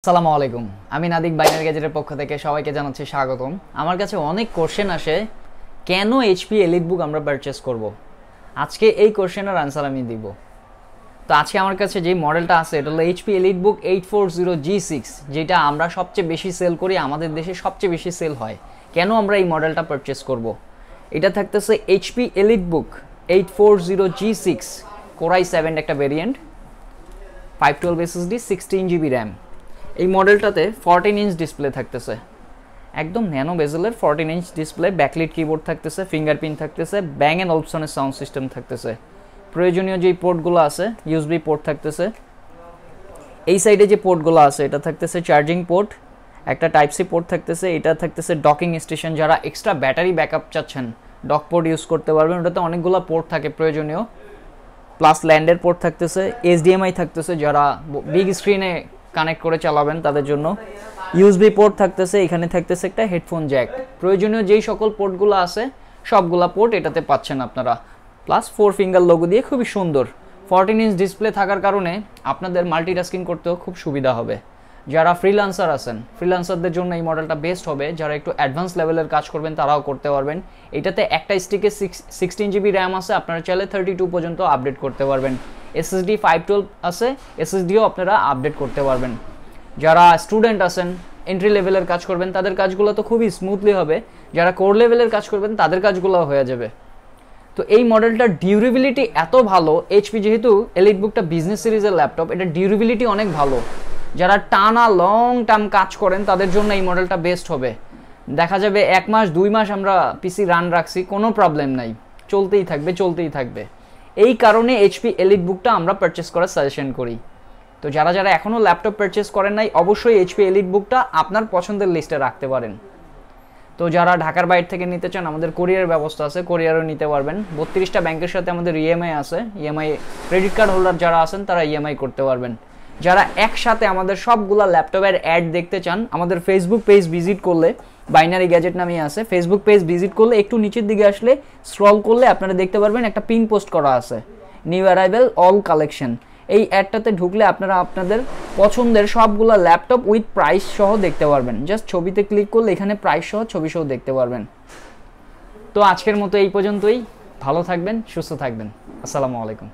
আসসালামু আলাইকুম। আমি নাদিক বাইনারি গ্যাজেটের পক্ষ থেকে সবাইকে জানাচ্ছি স্বাগতম। আমার কাছে অনেক কোশ্চেন আসে, কেন এইচপি এলিট বুক আমরা পারচেস করব। আজকে এই কোশ্চেনের আনসার আমি দিব। তো আজকে আমার কাছে যে মডেলটা আছে এটা হলো এইচপি এলিট বুক 840G6, যেটা আমরা সবচেয়ে বেশি সেল করি, আমাদের দেশে সবচেয়ে বেশি সেল হয়। কেন আমরা এই মডেলটা পারচেস করব? এটা থাকতেছে এইচপি এলিট বুক 840G6 Core i7 একটা ভেরিয়েন্ট, 512 SSD, 16GB র্যাম। এই মডেলটাতে 14 ইঞ্চ ডিসপ্লে থাকতেছে, একদম ন্যানো বেজেলের 14 ইঞ্চ ডিসপ্লে, ব্যাকলিট কিবোর্ড থাকতেছে, ফিঙ্গারপ্রিন্ট থাকতেছে, ব্যাং অ্যান্ড অলপসনের সাউন্ড সিস্টেম থাকতেছে, প্রয়োজনীয় যেই পোর্টগুলো আছে ইউএসবি পোর্ট থাকতেছে। এই সাইডে যে পোর্টগুলো আছে এটা থাকতেছে চার্জিং পোর্ট, একটা টাইপ সি পোর্ট থাকতেছে, এটা থাকতেছে ডকিং স্টেশন। যারা এক্সট্রা ব্যাটারি ব্যাকআপ চাচ্ছেন ডক পোর্ট ইউজ করতে পারবেন, ওটাতে অনেকগুলো পোর্ট থাকে প্রয়োজনীয়, প্লাস ল্যান্ডের পোর্ট থাকতেছে, এইচডিএমআই থাকতেছে, যারা বিগ স্ক্রিনে কানেক্ট করে চালাবেন তাদের জন্য ইউএসবি পোর্ট থাকতেছে, এখানে থাকতেছে একটা হেডফোন জ্যাক। প্রয়োজনীয় যেই সকল পোর্টগুলো আছে সবগুলা পোর্ট এটাতে পাচ্ছেন আপনারা, প্লাস 4 ফিঙ্গার লোগো দিয়ে খুবই সুন্দর। 14 ইঞ্চ ডিসপ্লে থাকার কারণে আপনাদের মাল্টিটাস্কিং করতেও খুব সুবিধা হবে। যারা ফ্রিল্যান্সার আছেন, ফ্রিল্যান্সারদের জন্য এই মডেলটা বেস্ট হবে। যারা একটু অ্যাডভান্স লেভেলের কাজ করবেন তারাও করতে পারবেন। এটাতে একটা স্টিকে 16GB র্যাম আছে, আপনারা চাইলে 32 পর্যন্ত আপডেট করতে পারবেন। এসএসডি 512 আছে, এসএসডিও আপনারা আপডেট করতে পারবেন। যারা স্টুডেন্ট আছেন, এন্ট্রি লেভেলের কাজ করবেন, তাদের কাজগুলো তো খুবই স্মুথলি হবে। যারা কোর লেভেলের কাজ করবেন তাদের কাজগুলো হয়ে যাবে। তো এই মডেলটার ডিউরেবিলিটি এত ভালো, এইচপি যেহেতু এলিট বুকটা বিজনেস সিরিজের ল্যাপটপ, এটা ডিউরেবিলিটি অনেক ভালো। যারা টানা লং টার্ম কাজ করেন তাদের জন্য এই মডেলটা বেস্ট হবে। দেখা যাবে 1 মাস 2 মাস আমরা পিসি রান রাখছি, কোনো প্রবলেম নাই, চলতেই থাকবে। এই কারণে এইচপি এলিট বুকটা আমরা পারচেস করার সাজেশন করি। তো যারা যারা এখনও ল্যাপটপ পারচেস করেন নাই, অবশ্যই এইচপি এলিট বুকটা আপনার পছন্দের লিস্টে রাখতে পারেন। তো যারা ঢাকার বাইরে থেকে নিতে চান, আমাদের কোরিয়ার ব্যবস্থা আছে, কোরিয়ারও নিতে পারবেন। 32টা ব্যাংকের সাথে আমাদের ইএমআই আছে, ইএমআই ক্রেডিট কার্ড হোল্ডার যারা আছেন তারা ইএমআই করতে পারবেন। যারা একসাথে আমাদের সবগুলা ল্যাপটপের অ্যাড দেখতে চান, আমাদের ফেসবুক পেজ ভিজিট করলে, বাইনারি গ্যাজেট নামে আছে, ফেসবুক পেজ ভিজিট করলে একটু নিচের দিকে আসলে স্ক্রল করলে আপনারা দেখতে পারবেন একটা পিন পোস্ট করা আছে, নিউ অ্যারাইভেল অল কালেকশন। এই অ্যাডটাতে ঢুকলে আপনারা আপনাদের পছন্দের সবগুলা ল্যাপটপ উইথ প্রাইস সহ দেখতে পারবেন। জাস্ট ছবিতে ক্লিক করলে এখানে প্রাইস সহ ছবি সহ দেখতে পারবেন। তো আজকের মতো এই পর্যন্তই। ভালো থাকবেন, সুস্থ থাকবেন। আসসালামু আলাইকুম।